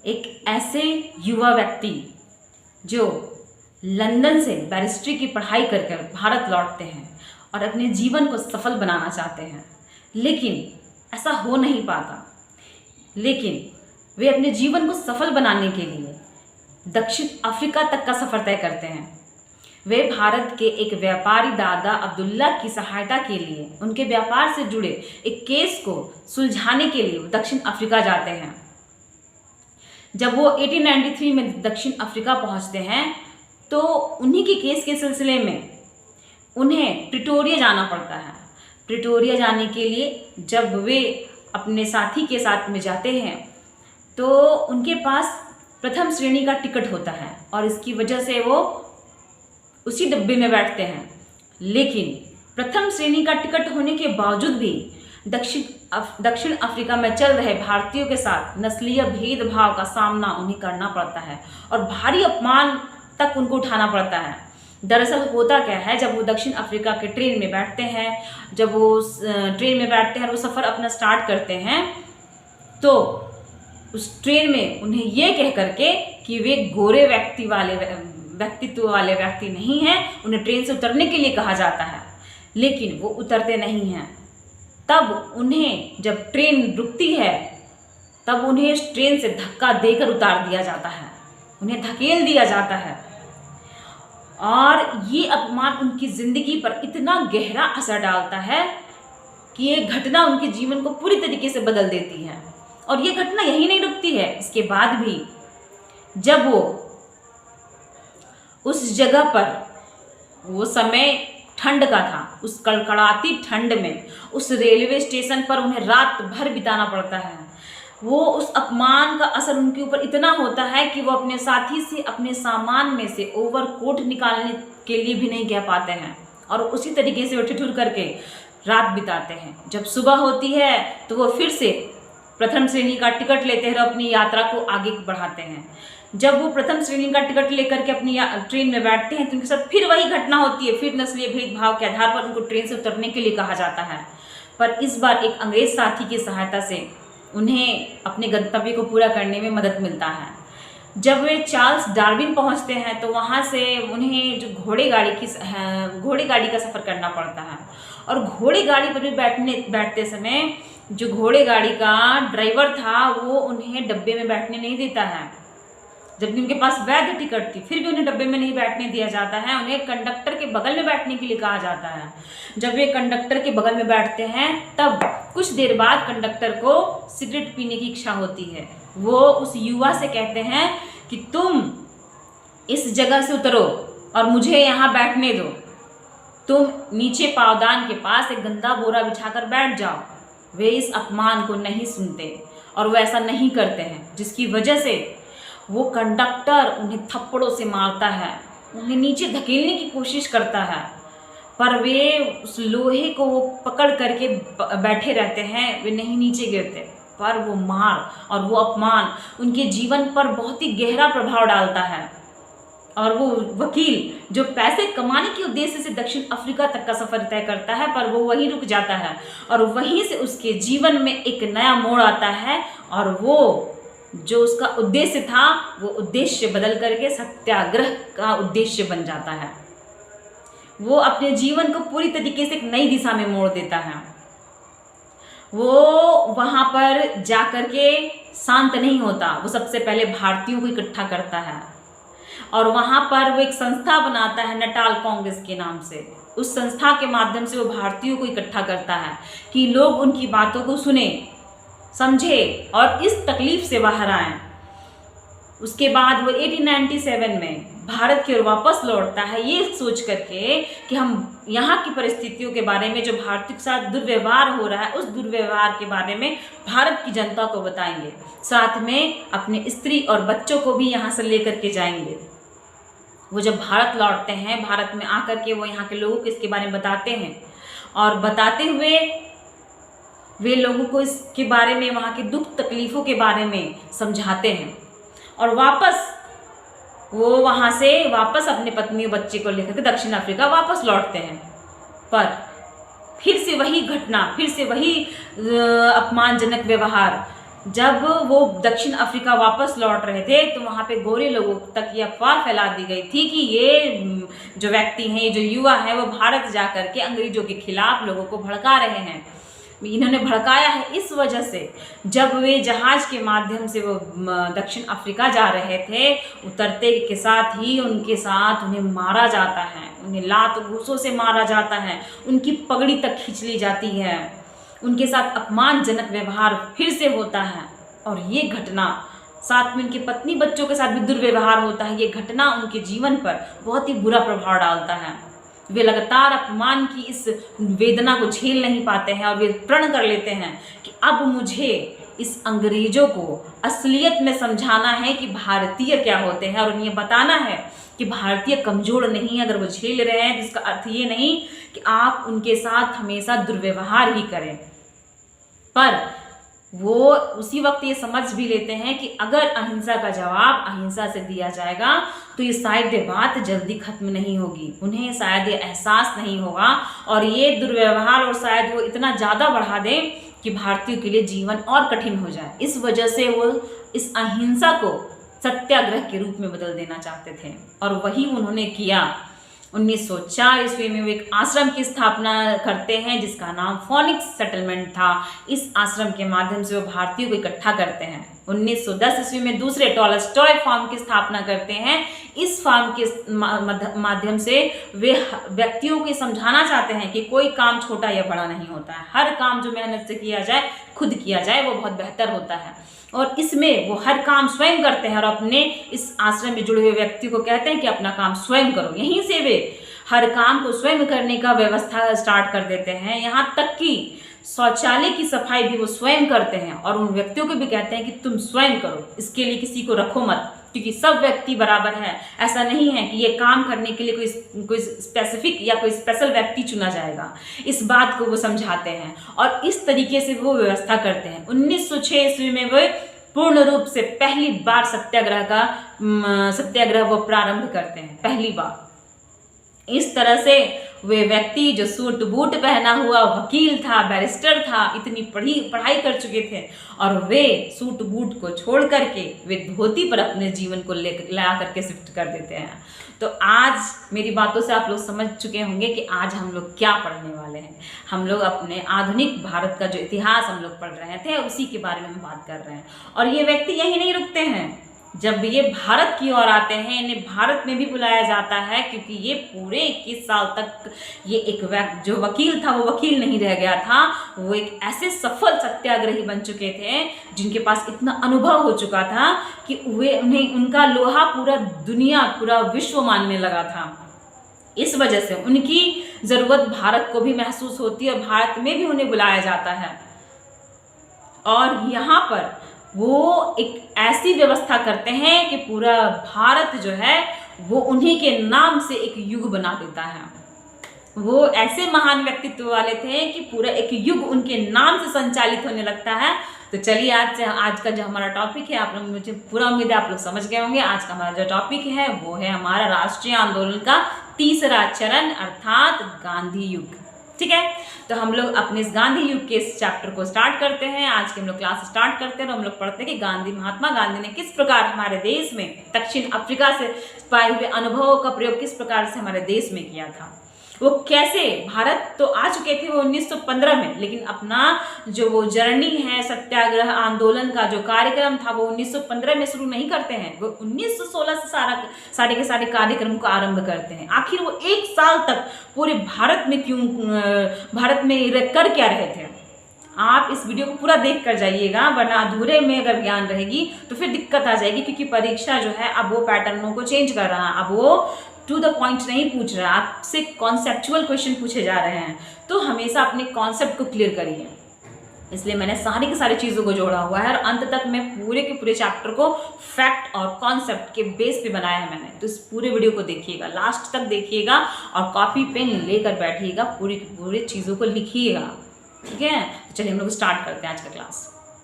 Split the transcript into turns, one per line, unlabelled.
एक ऐसे युवा व्यक्ति जो लंदन से बैरिस्ट्री की पढ़ाई कर कर भारत लौटते हैं और अपने जीवन को सफल बनाना चाहते हैं, लेकिन ऐसा हो नहीं पाता। लेकिन वे अपने जीवन को सफल बनाने के लिए दक्षिण अफ्रीका तक का सफ़र तय करते हैं। वे भारत के एक व्यापारी दादा अब्दुल्ला की सहायता के लिए उनके व्यापार से जुड़े एक केस को सुलझाने के लिए दक्षिण अफ्रीका जाते हैं। जब वो 1893 में दक्षिण अफ्रीका पहुंचते हैं तो उन्हीं के केस के सिलसिले में उन्हें प्रिटोरिया जाना पड़ता है। प्रिटोरिया जाने के लिए जब वे अपने साथी के साथ में जाते हैं तो उनके पास प्रथम श्रेणी का टिकट होता है और इसकी वजह से वो उसी डब्बे में बैठते हैं। लेकिन प्रथम श्रेणी का टिकट होने के बावजूद भी दक्षिण अफ्रीका में चल रहे भारतीयों के साथ नस्लीय भेदभाव का सामना उन्हें करना पड़ता है और भारी अपमान तक उनको उठाना पड़ता है। दरअसल होता क्या है, जब वो दक्षिण अफ्रीका के ट्रेन में बैठते हैं, जब वो ट्रेन में बैठते हैं और वो सफ़र अपना स्टार्ट करते हैं तो उस ट्रेन में उन्हें ये कह करके कि वे गोरे व्यक्तित्व वाले व्यक्ति नहीं हैं, उन्हें ट्रेन से उतरने के लिए कहा जाता है, लेकिन वो उतरते नहीं हैं। तब उन्हें जब ट्रेन रुकती है तब उन्हें इस ट्रेन से धक्का देकर उतार दिया जाता है, उन्हें धकेल दिया जाता है और ये अपमान उनकी ज़िंदगी पर इतना गहरा असर डालता है कि ये घटना उनके जीवन को पूरी तरीके से बदल देती है। और ये घटना यही नहीं रुकती है, इसके बाद भी जब वो उस जगह पर, वो समय ठंड का था, उस कड़कड़ाती ठंड में उस रेलवे स्टेशन पर उन्हें रात भर बिताना पड़ता है। वो उस अपमान का असर उनके ऊपर इतना होता है कि वो अपने साथी से अपने सामान में से ओवरकोट निकालने के लिए भी नहीं कह पाते हैं और उसी तरीके से वो ठिठुर करके रात बिताते हैं। जब सुबह होती है तो वो फिर से प्रथम श्रेणी का टिकट लेते हैं और अपनी यात्रा को आगे बढ़ाते हैं। जब वो प्रथम श्रेणी का टिकट लेकर के अपनी ट्रेन में बैठते हैं तो उनके साथ फिर वही घटना होती है, फिर नस्लीय भेदभाव के आधार पर उनको ट्रेन से उतरने के लिए कहा जाता है। पर इस बार एक अंग्रेज साथी की सहायता से उन्हें अपने गंतव्य को पूरा करने में मदद मिलता है। जब वे चार्ल्स डार्विन पहुंचते हैं तो वहां से उन्हें जो घोड़े गाड़ी का सफ़र करना पड़ता है और घोड़े गाड़ी पर भी बैठते समय जो घोड़े गाड़ी का ड्राइवर था वो उन्हें डब्बे में बैठने नहीं देता है। जबकि उनके पास वैध टिकट थी फिर भी उन्हें डब्बे में नहीं बैठने दिया जाता है, उन्हें कंडक्टर के बगल में बैठने के लिए कहा जाता है। जब वे कंडक्टर के बगल में बैठते हैं तब कुछ देर बाद कंडक्टर को सिगरेट पीने की इच्छा होती है। वो उस युवा से कहते हैं कि तुम इस जगह से उतरो और मुझे यहाँ बैठने दो, तुम नीचे पावदान के पास एक गंदा बोरा बिछाकर बैठ जाओ। वे इस अपमान को नहीं सुनते और वो ऐसा नहीं करते हैं, जिसकी वजह से वो कंडक्टर उन्हें थप्पड़ों से मारता है, उन्हें नीचे धकेलने की कोशिश करता है, पर वे उस लोहे को वो पकड़ करके बैठे रहते हैं, वे नहीं नीचे गिरते। पर वो मार और वो अपमान उनके जीवन पर बहुत ही गहरा प्रभाव डालता है और वो वकील जो पैसे कमाने के उद्देश्य से दक्षिण अफ्रीका तक का सफ़र तय करता है, पर वो वहीं रुक जाता है और वहीं से उसके जीवन में एक नया मोड़ आता है और वो जो उसका उद्देश्य था वो उद्देश्य बदल करके सत्याग्रह का उद्देश्य बन जाता है। वो अपने जीवन को पूरी तरीके से एक नई दिशा में मोड़ देता है। वो वहाँ पर जा कर के शांत नहीं होता, वो सबसे पहले भारतीयों को इकट्ठा करता है और वहाँ पर वो एक संस्था बनाता है नटाल कांग्रेस के नाम से। उस संस्था के माध्यम से वो भारतीयों को इकट्ठा करता है कि लोग उनकी बातों को सुने, समझे और इस तकलीफ से बाहर आए। उसके बाद वो 1897 में भारत की ओर वापस लौटता है ये सोच करके कि हम यहाँ की परिस्थितियों के बारे में, जो भारतीयों के साथ दुर्व्यवहार हो रहा है उस दुर्व्यवहार के बारे में भारत की जनता को बताएंगे, साथ में अपने स्त्री और बच्चों को भी यहाँ से लेकर के जाएंगे। वो जब भारत लौटते हैं, भारत में आकर के वो यहाँ के लोगों को इसके बारे में बताते हैं और बताते हुए वे लोगों को इसके बारे में, वहाँ के दुख तकलीफ़ों के बारे में समझाते हैं और वो वहाँ से वापस अपने पत्नी और बच्चे को लेकर के दक्षिण अफ्रीका वापस लौटते हैं। पर फिर से वही घटना, फिर से वही अपमानजनक व्यवहार जब वो दक्षिण अफ्रीका वापस लौट रहे थे तो वहाँ पे गोरे लोगों तक ये अफवाह फैला दी गई थी कि ये जो व्यक्ति हैं, ये जो युवा हैं, वो भारत जा कर के अंग्रेजों के खिलाफ लोगों को भड़का रहे हैं। इन्होंने भड़काया है इस वजह से, जब वे जहाज के माध्यम से वो दक्षिण अफ्रीका जा रहे थे, उतरते के साथ ही उनके साथ उन्हें मारा जाता है, उन्हें लात घूंसों से मारा जाता है, उनकी पगड़ी तक खींच ली जाती है, उनके साथ अपमानजनक व्यवहार फिर से होता है। और ये घटना, साथ में उनकी पत्नी बच्चों के साथ भी दुर्व्यवहार होता है। ये घटना उनके जीवन पर बहुत ही बुरा प्रभाव डालता है। वे लगातार अपमान की इस वेदना को झेल नहीं पाते हैं और वे प्रण कर लेते हैं कि अब मुझे इस अंग्रेजों को असलियत में समझाना है कि भारतीय क्या होते हैं, और उन्हें बताना है कि भारतीय कमज़ोर नहीं है। अगर वो झेल रहे हैं तो इसका अर्थ ये नहीं कि आप उनके साथ हमेशा दुर्व्यवहार ही करें। पर वो उसी वक्त ये समझ भी लेते हैं कि अगर अहिंसा का जवाब अहिंसा से दिया जाएगा तो ये शायद ये बात जल्दी खत्म नहीं होगी, उन्हें शायद ये एहसास नहीं होगा और ये दुर्व्यवहार और शायद वो इतना ज़्यादा बढ़ा दें कि भारतीयों के लिए जीवन और कठिन हो जाए। इस वजह से वो इस अहिंसा को सत्याग्रह के रूप में बदल देना चाहते थे और वही उन्होंने किया। 1904 ईस्वी में वो एक आश्रम की स्थापना करते हैं जिसका नाम फोनिक्स सेटलमेंट था। इस आश्रम के माध्यम से वो भारतीयों को इकट्ठा करते हैं। 1910 ईस्वी में दूसरे टॉलस्टॉय फार्म की स्थापना करते हैं। इस फार्म के माध्यम से वे व्यक्तियों को समझाना चाहते हैं कि कोई काम छोटा या बड़ा नहीं होता है, हर काम जो मेहनत से किया जाए, खुद किया जाए, वो बहुत बेहतर होता है। और इसमें वो हर काम स्वयं करते हैं और अपने इस आश्रम में जुड़े हुए व्यक्ति को कहते हैं कि अपना काम स्वयं करो। यहीं से वे हर काम को स्वयं करने का व्यवस्था स्टार्ट कर देते हैं। यहाँ तक कि शौचालय की सफाई भी वो स्वयं करते हैं और उन व्यक्तियों को भी कहते हैं कि तुम स्वयं करो, इसके लिए किसी को रखो मत, क्योंकि सब व्यक्ति बराबर है। ऐसा नहीं है कि ये काम करने के लिए कोई स्पेसिफिक या कोई स्पेशल व्यक्ति चुना जाएगा। इस बात को वो समझाते हैं और इस तरीके से वो व्यवस्था करते हैं। 1906 ईस्वी में वो पूर्ण रूप से पहली बार सत्याग्रह वो प्रारंभ करते हैं, पहली बार। इस तरह से वे व्यक्ति जो सूट बूट पहना हुआ वकील था, बैरिस्टर था, इतनी पढ़ाई कर चुके थे और वे सूट बूट को छोड़ करके वे धोती पर अपने जीवन को ला करके शिफ्ट कर देते हैं। तो आज मेरी बातों से आप लोग समझ चुके होंगे कि आज हम लोग क्या पढ़ने वाले हैं। हम लोग अपने आधुनिक भारत का जो इतिहास हम लोग पढ़ रहे थे उसी के बारे में हम बात कर रहे हैं। और ये व्यक्ति यहीं नहीं रुकते हैं, जब ये भारत की ओर आते हैं इन्हें भारत में भी बुलाया जाता है, क्योंकि ये पूरे 21 साल तक ये एक जो वकील था वो वकील नहीं रह गया था, वो एक ऐसे सफल सत्याग्रही बन चुके थे जिनके पास इतना अनुभव हो चुका था कि उन्हें उनका लोहा पूरा दुनिया, पूरा विश्व मानने लगा था। इस वजह से उनकी ज़रूरत भारत को भी महसूस होती है और भारत में भी उन्हें बुलाया जाता है। और यहाँ पर वो एक ऐसी व्यवस्था करते हैं कि पूरा भारत जो है वो उन्हीं के नाम से एक युग बना देता है। वो ऐसे महान व्यक्तित्व वाले थे कि पूरा एक युग उनके नाम से संचालित होने लगता है। तो चलिए आज का जो हमारा टॉपिक है, आप लोग, मुझे पूरा उम्मीद है आप लोग समझ गए होंगे। आज का हमारा जो टॉपिक है वो है हमारा राष्ट्रीय आंदोलन का तीसरा चरण अर्थात गांधी युग। ठीक है, तो हम लोग अपने इस गांधी युग के इस चैप्टर को स्टार्ट करते हैं। आज के हम लोग क्लास स्टार्ट करते हैं और हम लोग पढ़ते हैं कि महात्मा गांधी ने किस प्रकार हमारे देश में दक्षिण अफ्रीका से पाए हुए अनुभवों का प्रयोग किस प्रकार से हमारे देश में किया था। वो कैसे, भारत तो आ चुके थे वो 1915 में, लेकिन अपना जो वो जर्नी है सत्याग्रह आंदोलन का जो कार्यक्रम था वो 1915 में शुरू नहीं करते हैं, वो 1916 से सारे के सारे कार्यक्रम को आरंभ करते हैं। आखिर वो एक साल तक पूरे भारत में कर क्या रहे थे। आप इस वीडियो को पूरा देख कर जाइएगा, वरना अधूरे में अगर ज्ञान रहेगी तो फिर दिक्कत आ जाएगी, क्योंकि परीक्षा जो है अब वो पैटर्नों को चेंज कर रहा है। अब वो टू द पॉइंट नहीं पूछ रहा, आपसे कॉन्सेप्चुअल क्वेश्चन पूछे जा रहे हैं। तो हमेशा अपने कॉन्सेप्ट को क्लियर करिए, इसलिए मैंने सारी की सारी चीज़ों को जोड़ा हुआ है और अंत तक मैं पूरे के पूरे चैप्टर को फैक्ट और कॉन्सेप्ट के बेस पे बनाया है मैंने। तो इस पूरे वीडियो को देखिएगा, लास्ट तक देखिएगा और कॉपी पेन लेकर बैठिएगा, पूरी की पूरी चीज़ों को लिखिएगा। ठीक है, तो चलिए हम लोग स्टार्ट करते हैं आज का क्लास।